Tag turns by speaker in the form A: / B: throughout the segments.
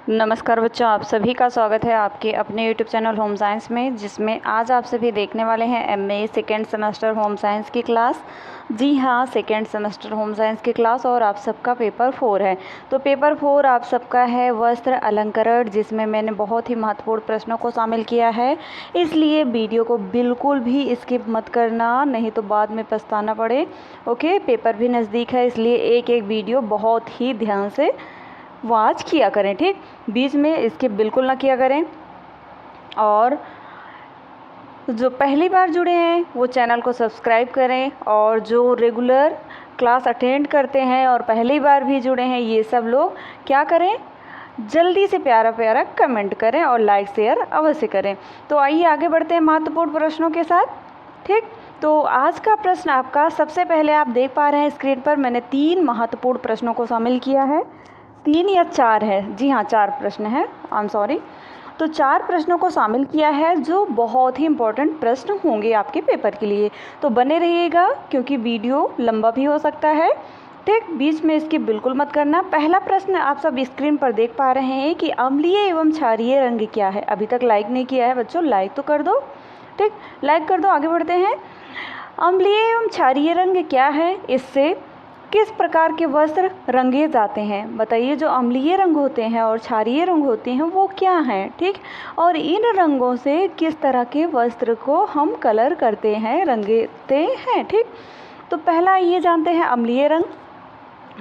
A: नमस्कार बच्चों, आप सभी का स्वागत है आपके अपने यूट्यूब चैनल होम साइंस में, जिसमें आज आप सभी देखने वाले हैं MA second semester home science की क्लास। जी हाँ, सेकेंड सेमेस्टर होम साइंस की क्लास और आप सबका पेपर 4 है। तो पेपर 4 आप सबका है वस्त्र अलंकरण, जिसमें मैंने बहुत ही महत्वपूर्ण प्रश्नों को शामिल किया है। इसलिए वीडियो को बिल्कुल भी स्किप मत करना, नहीं तो बाद में पछताना पड़े। ओके, पेपर भी नज़दीक है, इसलिए एक एक वीडियो बहुत ही ध्यान से वॉच किया करें, ठीक। बीच में स्किप बिल्कुल ना किया करें। और जो पहली बार जुड़े हैं वो चैनल को सब्सक्राइब करें, और जो रेगुलर क्लास अटेंड करते हैं और पहली बार भी जुड़े हैं ये सब लोग क्या करें, जल्दी से प्यारा प्यारा कमेंट करें और लाइक शेयर अवश्य करें। तो आइए आगे बढ़ते हैं महत्वपूर्ण प्रश्नों के साथ, ठीक। तो आज का प्रश्न आपका, सबसे पहले आप देख पा रहे हैं स्क्रीन पर मैंने 3 महत्वपूर्ण प्रश्नों को शामिल किया है। 3 या 4 है, जी हाँ 4 प्रश्न है, आई एम सॉरी। तो 4 प्रश्नों को शामिल किया है जो बहुत ही इम्पोर्टेंट प्रश्न होंगे आपके पेपर के लिए। तो बने रहिएगा क्योंकि वीडियो लंबा भी हो सकता है, ठीक। बीच में इसकी बिल्कुल मत करना। पहला प्रश्न आप सब स्क्रीन पर देख पा रहे हैं कि अम्लीय एवं क्षारीय रंग क्या है। अभी तक लाइक नहीं किया है बच्चों, लाइक तो कर दो, ठीक, लाइक कर दो। आगे बढ़ते हैं। अम्लीय एवं क्षारीय रंग क्या है, इससे किस प्रकार के वस्त्र रंगे जाते हैं। बताइए, जो अम्लीय रंग होते हैं और क्षारीय रंग होते हैं वो क्या हैं, ठीक। और इन रंगों से किस तरह के वस्त्र को हम कलर करते हैं, रंगते हैं, ठीक। तो पहला ये जानते हैं अम्लीय रंग,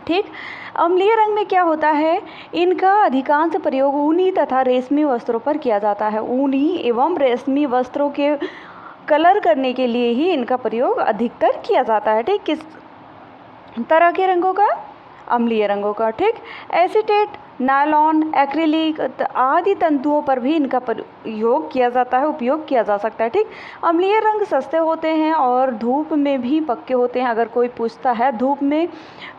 A: ठीक। अम्लीय रंग में क्या होता है, इनका अधिकांश प्रयोग ऊनी तथा रेशमी वस्त्रों पर किया जाता है। ऊनी एवं रेशमी वस्त्रों के कलर करने के लिए ही इनका प्रयोग अधिकतर किया जाता है, ठीक। किस तरह के रंगों का, अम्लीय रंगों का, ठीक। एसीटेट, नायलॉन, एक्रिलिक आदि तंतुओं पर भी इनका प्रयोग किया जाता है, उपयोग किया जा सकता है, ठीक। अम्लीय रंग सस्ते होते हैं और धूप में भी पक्के होते हैं। अगर कोई पूछता है धूप में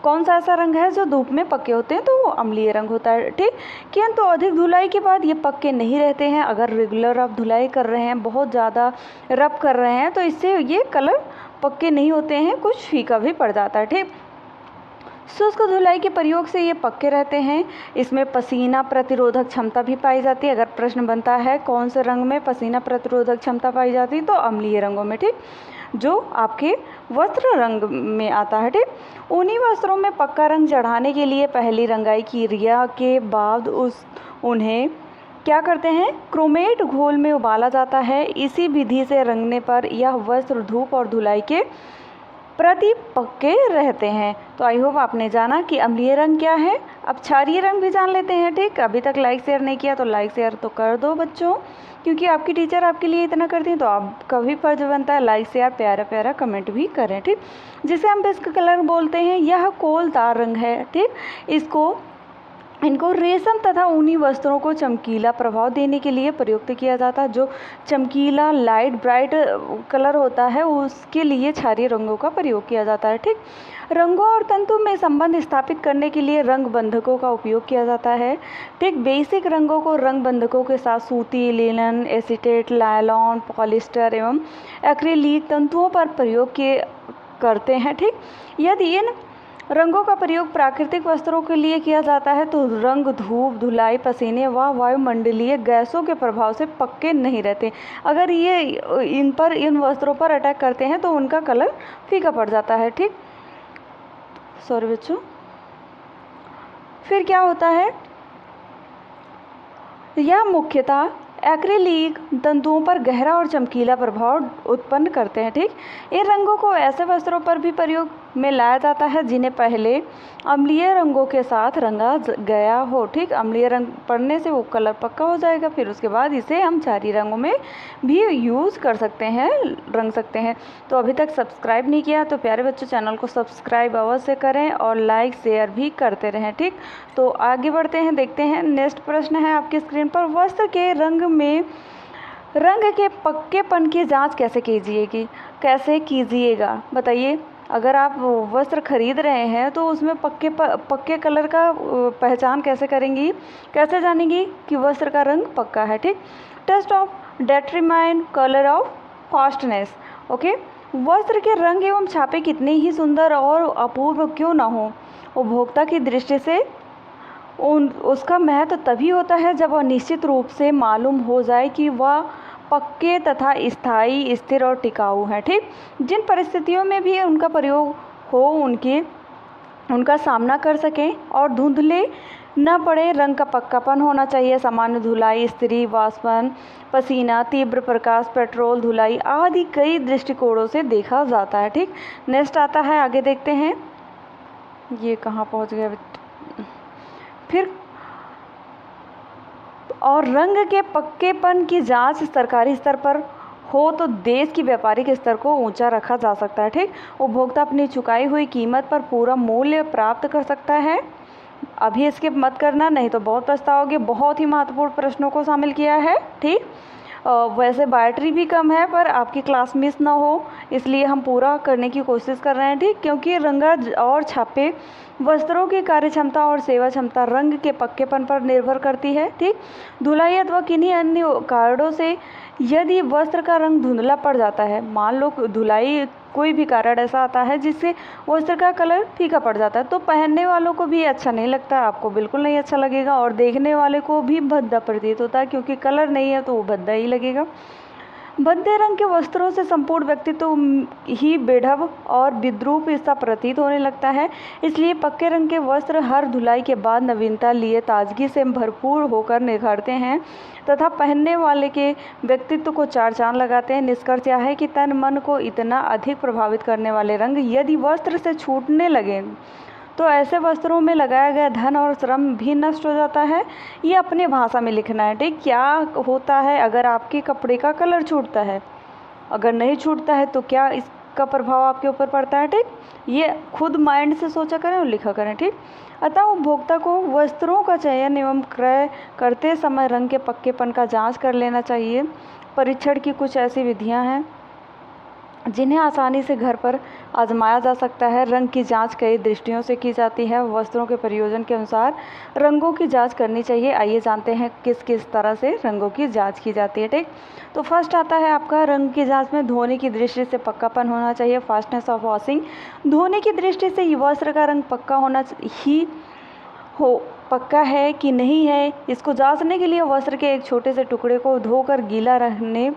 A: कौन सा ऐसा रंग है जो धूप में पक्के होते हैं, तो वो अम्लीय रंग होता है, ठीक। किंतु अधिक धुलाई के बाद ये पक्के नहीं रहते हैं। अगर रेगुलर आप धुलाई कर रहे हैं, बहुत ज़्यादा रब कर रहे हैं, तो इससे ये कलर पक्के नहीं होते हैं, कुछ फीका भी पड़ जाता है, ठीक। शुष्क धुलाई के प्रयोग से ये पक्के रहते हैं। इसमें पसीना प्रतिरोधक क्षमता भी पाई जाती है। अगर प्रश्न बनता है कौन से रंग में पसीना प्रतिरोधक क्षमता पाई जाती है, तो अम्लीय रंगों में, ठीक, जो आपके वस्त्र रंग में आता है, ठीक। ऊनी वस्त्रों में पक्का रंग चढ़ाने के लिए पहली रंगाई की क्रिया के बाद उन्हें क्या करते हैं, क्रोमेट घोल में उबाला जाता है। इसी विधि से रंगने पर यह वस्त्र धूप और धुलाई के प्रति पक्के रहते हैं। तो आई होप आपने जाना कि अम्लीय रंग क्या है। अब क्षारीय रंग भी जान लेते हैं, ठीक। अभी तक लाइक शेयर नहीं किया तो लाइक शेयर तो कर दो बच्चों, क्योंकि आपकी टीचर आपके लिए इतना करती हैं, तो आपका भी फर्ज बनता है लाइक शेयर प्यारा प्यारा कमेंट भी करें, ठीक। जिसे हम इसका कलर बोलते हैं, यह कोलदार रंग है, ठीक। इनको रेशम तथा ऊनी वस्त्रों को चमकीला प्रभाव देने के लिए प्रयुक्त किया जाता है। जो चमकीला लाइट ब्राइट कलर होता है उसके लिए क्षारीय रंगों का प्रयोग किया जाता है, ठीक। रंगों और तंतु में संबंध स्थापित करने के लिए रंग बंधकों का उपयोग किया जाता है, ठीक। बेसिक रंगों को रंग बंधकों के साथ सूती, लिनन, एसीटेट, नायलॉन, पॉलिस्टर एवं एक्रिलिक तंतुओं पर प्रयोग किए करते हैं, ठीक। यदि इन रंगों का प्रयोग प्राकृतिक वस्त्रों के लिए किया जाता है तो रंग धूप, धुलाई, पसीने व वायुमंडलीय गैसों के प्रभाव से पक्के नहीं रहते। अगर ये इन वस्त्रों पर अटैक करते हैं तो उनका कलर फीका पड़ जाता है, ठीक। सॉरी बच्चों। फिर क्या होता है, यह मुख्यतः एक्रिलिक तंतुओं पर गहरा और चमकीला प्रभाव उत्पन्न करते हैं, ठीक। इन रंगों को ऐसे वस्त्रों पर भी प्रयोग में लाया जाता है जिन्हें पहले अम्लीय रंगों के साथ रंगा गया हो, ठीक। अम्लीय रंग पड़ने से वो कलर पक्का हो जाएगा, फिर उसके बाद इसे हम क्षारीय रंगों में भी यूज़ कर सकते हैं, रंग सकते हैं। तो अभी तक सब्सक्राइब नहीं किया तो प्यारे बच्चों चैनल को सब्सक्राइब अवश्य करें और लाइक शेयर भी करते रहें, ठीक। तो आगे बढ़ते हैं, देखते हैं नेक्स्ट प्रश्न है आपकी स्क्रीन पर। वस्त्र के रंग में रंग के पक्केपन की जांच कैसे कीजिएगा। बताइए, अगर आप वस्त्र खरीद रहे हैं तो उसमें पक्के कलर का पहचान कैसे करेंगी, कैसे जानेंगी कि वस्त्र का रंग पक्का है, ठीक। Test of determine colour of fastness, okay. वस्त्र के रंग एवं छापे कितने ही सुंदर और अपूर्व क्यों ना हो, उपभोक्ता की दृष्टि से उसका महत्व तभी होता है जब वह निश्चित रूप से मालूम हो जाए कि वह पक्के तथा स्थायी, स्थिर और टिकाऊ है। ठीक, जिन परिस्थितियों में भी उनका प्रयोग हो उनका सामना कर सकें और धुंधले न पड़े। रंग का पक्कापन होना चाहिए। सामान्य धुलाई, स्त्री वाष्पन, पसीना, तीव्र प्रकाश, पेट्रोल धुलाई आदि कई दृष्टिकोणों से देखा जाता है। ठीक, नेक्स्ट आता है, आगे देखते हैं ये कहाँ पहुँच गया। फिर और रंग के पक्केपन की जांच सरकारी स्तर पर हो तो देश की व्यापारिक स्तर को ऊंचा रखा जा सकता है। ठीक, उपभोक्ता अपनी चुकाई हुई कीमत पर पूरा मूल्य प्राप्त कर सकता है। अभी स्किप मत करना, नहीं तो बहुत पछताओगे। बहुत ही महत्वपूर्ण प्रश्नों को शामिल किया है। ठीक, वैसे बैटरी भी कम है पर आपकी क्लास मिस ना हो इसलिए हम पूरा करने की कोशिश कर रहे हैं। ठीक, क्योंकि रंगा और छापे वस्त्रों की कार्यक्षमता और सेवा क्षमता रंग के पक्केपन पर निर्भर करती है। ठीक, धुलाई अथवा किन्हीं अन्य कारणों से यदि वस्त्र का रंग धुंधला पड़ जाता है, मान लो धुलाई कोई भी कारण ऐसा आता है जिससे वस्त्र का कलर फीका पड़ जाता है, तो पहनने वालों को भी अच्छा नहीं लगता, आपको बिल्कुल नहीं अच्छा लगेगा और देखने वाले को भी भद्दा प्रतीत होता है, क्योंकि कलर नहीं है तो वो भद्दा ही लगेगा। भद्दे रंग के वस्त्रों से संपूर्ण व्यक्तित्व ही बेढब और विद्रूप सा प्रतीत होने लगता है। इसलिए पक्के रंग के वस्त्र हर धुलाई के बाद नवीनता लिए ताजगी से भरपूर होकर निखरते हैं तथा पहनने वाले के व्यक्तित्व को चार चांद लगाते हैं। निष्कर्ष यह है कि तन मन को इतना अधिक प्रभावित करने वाले रंग यदि वस्त्र से छूटने लगे तो ऐसे वस्त्रों में लगाया गया धन और श्रम भी नष्ट हो जाता है। ये अपने भाषा में लिखना है। ठीक, क्या होता है अगर आपके कपड़े का कलर छूटता है, अगर नहीं छूटता है तो क्या इसका प्रभाव आपके ऊपर पड़ता है। ठीक, ये खुद माइंड से सोचा करें और लिखा करें। ठीक, अतः उपभोक्ता को वस्त्रों का चयन एवं क्रय करते समय रंग के पक्केपन का जाँच कर लेना चाहिए। परीक्षण की कुछ ऐसी विधियाँ हैं जिन्हें आसानी से घर पर आजमाया जा सकता है। रंग की जांच कई दृष्टियों से की जाती है। वस्त्रों के प्रयोजन के अनुसार रंगों की जांच करनी चाहिए। आइए जानते हैं किस किस तरह से रंगों की जांच की जाती है। ठीक, तो फर्स्ट आता है आपका रंग की जांच में धोने की दृष्टि से पक्कापन होना चाहिए। फास्टनेस ऑफ वॉशिंग, धोने की दृष्टि से वस्त्र का रंग पक्का है कि नहीं है, इसको जांचने के लिए वस्त्र के एक छोटे से टुकड़े को धोकर गीला रहने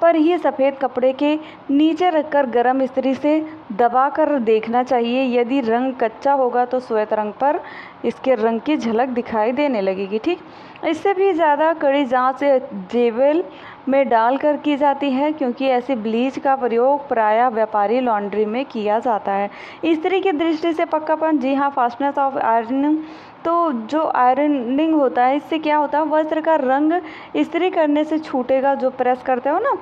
A: पर ही सफ़ेद कपड़े के नीचे रखकर गर्म इस्त्री से दबाकर देखना चाहिए। यदि रंग कच्चा होगा तो श्वेत रंग पर इसके रंग की झलक दिखाई देने लगेगी। ठीक, इससे भी ज़्यादा कड़ी जांच जेवेल में डालकर की जाती है, क्योंकि ऐसे ब्लीच का प्रयोग प्रायः व्यापारी लॉन्ड्री में किया जाता है। इस्त्री की दृष्टि से पक्कापन, जी हाँ, फास्टनेस ऑफ आयरनिंग, तो जो आयरनिंग होता है इससे क्या होता है, वस्त्र का रंग इस्त्री करने से छूटेगा, जो प्रेस करते हो ना,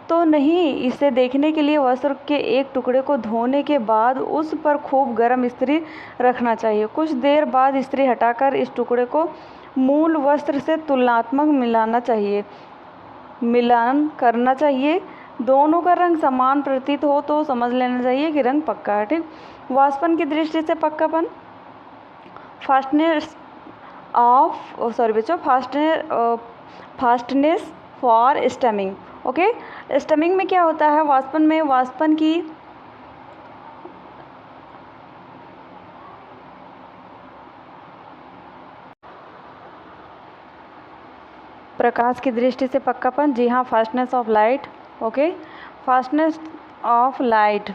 A: तो नहीं। इसे देखने के लिए वस्त्र के एक टुकड़े को धोने के बाद उस पर खूब गर्म इस्त्री रखना चाहिए। कुछ देर बाद इस्त्री हटाकर इस टुकड़े को मूल वस्त्र से तुलनात्मक मिलान करना चाहिए। दोनों का रंग समान प्रतीत हो तो समझ लेना चाहिए कि रंग पक्का है। ठीक, वाष्पन की दृष्टि से पक्कापन, fastness for steaming. Okay, steaming में क्या होता है, वाष्पन में वाष्पन की प्रकाश की दृष्टि से पक्कापन, जी हाँ, fastness of light. Okay, fastness of light,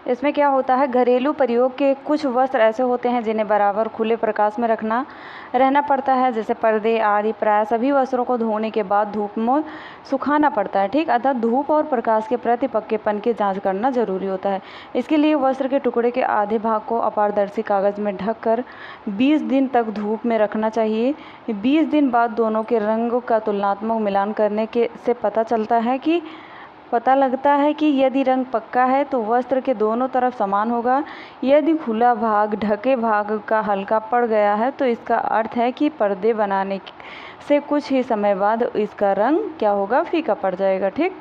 A: इसमें क्या होता है, घरेलू प्रयोग के कुछ वस्त्र ऐसे होते हैं जिन्हें बराबर खुले प्रकाश में रहना पड़ता है, जैसे पर्दे आदि। प्राय सभी वस्त्रों को धोने के बाद धूप में सुखाना पड़ता है। ठीक, अतः धूप और प्रकाश के प्रति पक्केपन की जांच करना जरूरी होता है। इसके लिए वस्त्र के टुकड़े के आधे भाग को अपारदर्शी कागज में ढककर 20 दिन तक धूप में रखना चाहिए। 20 दिन बाद दोनों के रंगों का तुलनात्मक मिलान करने से पता लगता है कि यदि रंग पक्का है तो वस्त्र के दोनों तरफ समान होगा। यदि खुला भाग ढके भाग का हल्का पड़ गया है तो इसका अर्थ है कि पर्दे बनाने से कुछ ही समय बाद इसका रंग क्या होगा, फीका पड़ जाएगा। ठीक,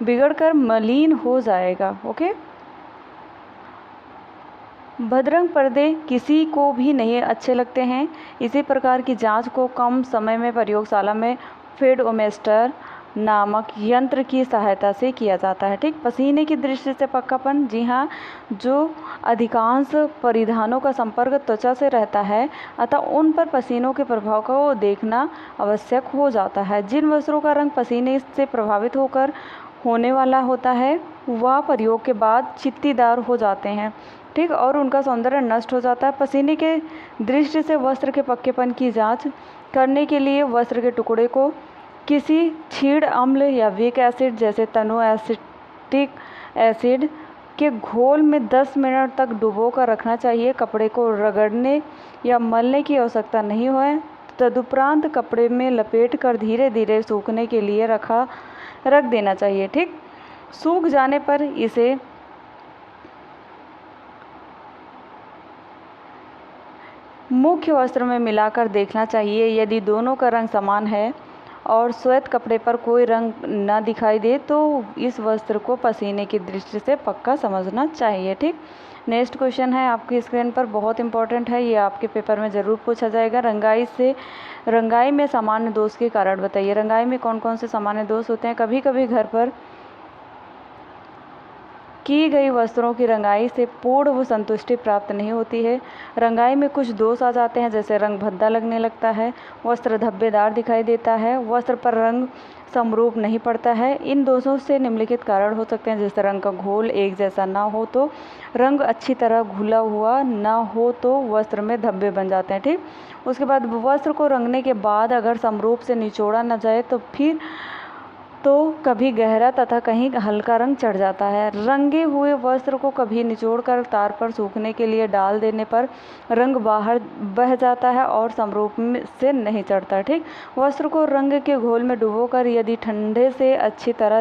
A: बिगड़कर मलिन हो जाएगा। ओके, भद्रंग पर्दे किसी को भी नहीं अच्छे लगते हैं। इसी प्रकार की जांच को कम समय में प्रयोगशाला में फेड ओमेस्टर नामक यंत्र की सहायता से किया जाता है। ठीक, पसीने की दृष्टि से पक्कापन, जी हाँ, जो अधिकांश परिधानों का संपर्क त्वचा से रहता है अतः उन पर पसीनों के प्रभाव को देखना आवश्यक हो जाता है। जिन वस्त्रों का रंग पसीने से प्रभावित होकर होने वाला होता है वह प्रयोग के बाद चित्तीदार हो जाते हैं। ठीक, और उनका सौंदर्य नष्ट हो जाता है। पसीने के दृष्टि से वस्त्र के पक्केपन की जांच करने के लिए वस्त्र के टुकड़े को किसी क्षीण अम्ल या वीक एसिड जैसे तनु एसिटिक एसिड के घोल में 10 मिनट तक डुबो कर रखना चाहिए। कपड़े को रगड़ने या मलने की आवश्यकता नहीं है। तदुपरांत कपड़े में लपेट कर धीरे धीरे सूखने के लिए रख देना चाहिए। ठीक, सूख जाने पर इसे मुख्य वस्त्र में मिलाकर देखना चाहिए। यदि दोनों का रंग समान है और श्वेत कपड़े पर कोई रंग न दिखाई दे तो इस वस्त्र को पसीने की दृष्टि से पक्का समझना चाहिए। ठीक, नेक्स्ट क्वेश्चन है आपकी स्क्रीन पर, बहुत इंपॉर्टेंट है, ये आपके पेपर में ज़रूर पूछा जाएगा। रंगाई में सामान्य दोष के कारण बताइए। रंगाई में कौन कौन से सामान्य दोष होते हैं? कभी कभी घर पर की गई वस्त्रों की रंगाई से पूर्ण व संतुष्टि प्राप्त नहीं होती है। रंगाई में कुछ दोष आ जाते हैं, जैसे रंग भद्दा लगने लगता है, वस्त्र धब्बेदार दिखाई देता है, वस्त्र पर रंग समरूप नहीं पड़ता है। इन दोषों से निम्नलिखित कारण हो सकते हैं, जैसे रंग का घोल एक जैसा ना हो तो, रंग अच्छी तरह घुला हुआ ना हो तो वस्त्र में धब्बे बन जाते हैं। ठीक, उसके बाद वस्त्र को रंगने के बाद अगर समरूप से निचोड़ा न जाए तो कभी गहरा तथा कहीं हल्का रंग चढ़ जाता है। रंगे हुए वस्त्र को कभी निचोड़कर तार पर सूखने के लिए डाल देने पर रंग बाहर बह जाता है और समरूप से नहीं चढ़ता। ठीक, वस्त्र को रंग के घोल में डुबोकर यदि ठंडे से अच्छी तरह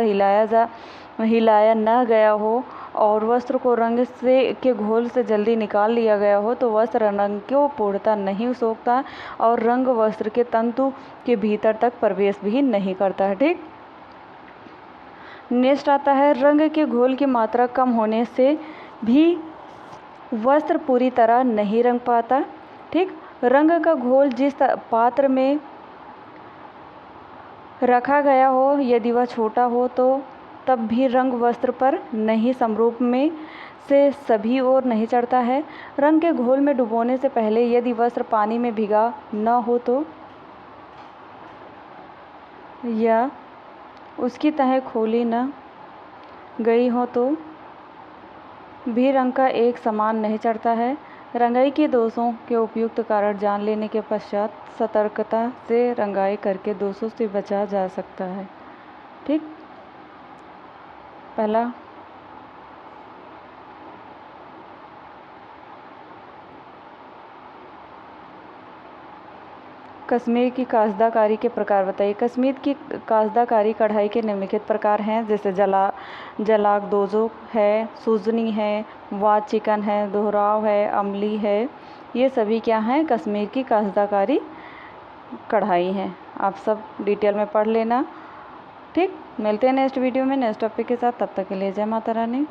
A: हिलाया न गया हो और वस्त्र को रंग के घोल से जल्दी निकाल लिया गया हो तो वस्त्र रंग को पूर्णतः नहीं सोखता और रंग वस्त्र के तंतु के भीतर तक प्रवेश भी नहीं करता है। ठीक, नेक्स्ट आता है, रंग के घोल की मात्रा कम होने से भी वस्त्र पूरी तरह नहीं रंग पाता। ठीक, रंग का घोल जिस पात्र में रखा गया हो यदि वह छोटा हो तो तब भी रंग वस्त्र पर नहीं समरूप में से सभी ओर नहीं चढ़ता है। रंग के घोल में डुबोने से पहले यदि वस्त्र पानी में भीगा न हो तो या उसकी तह खोली न गई हो तो भी रंग का एक समान नहीं चढ़ता है। रंगाई के दोषों के उपयुक्त कारण जान लेने के पश्चात सतर्कता से रंगाई करके दोषों से बचा जा सकता है। ठीक, पहला कश्मीर की काश्तकारी के प्रकार बताइए। कश्मीर की काश्तकारी कढ़ाई के निम्नलिखित प्रकार हैं, जैसे जलाक दोजो है, सूजनी है, वाद चिकन है, दोहराव है, अमली है। ये सभी क्या हैं? कश्मीर की काश्तकारी कढ़ाई हैं। आप सब डिटेल में पढ़ लेना। ठीक, मिलते हैं नेक्स्ट वीडियो में नेक्स्ट टॉपिक के साथ। तब तक के लिए जय माता रानी।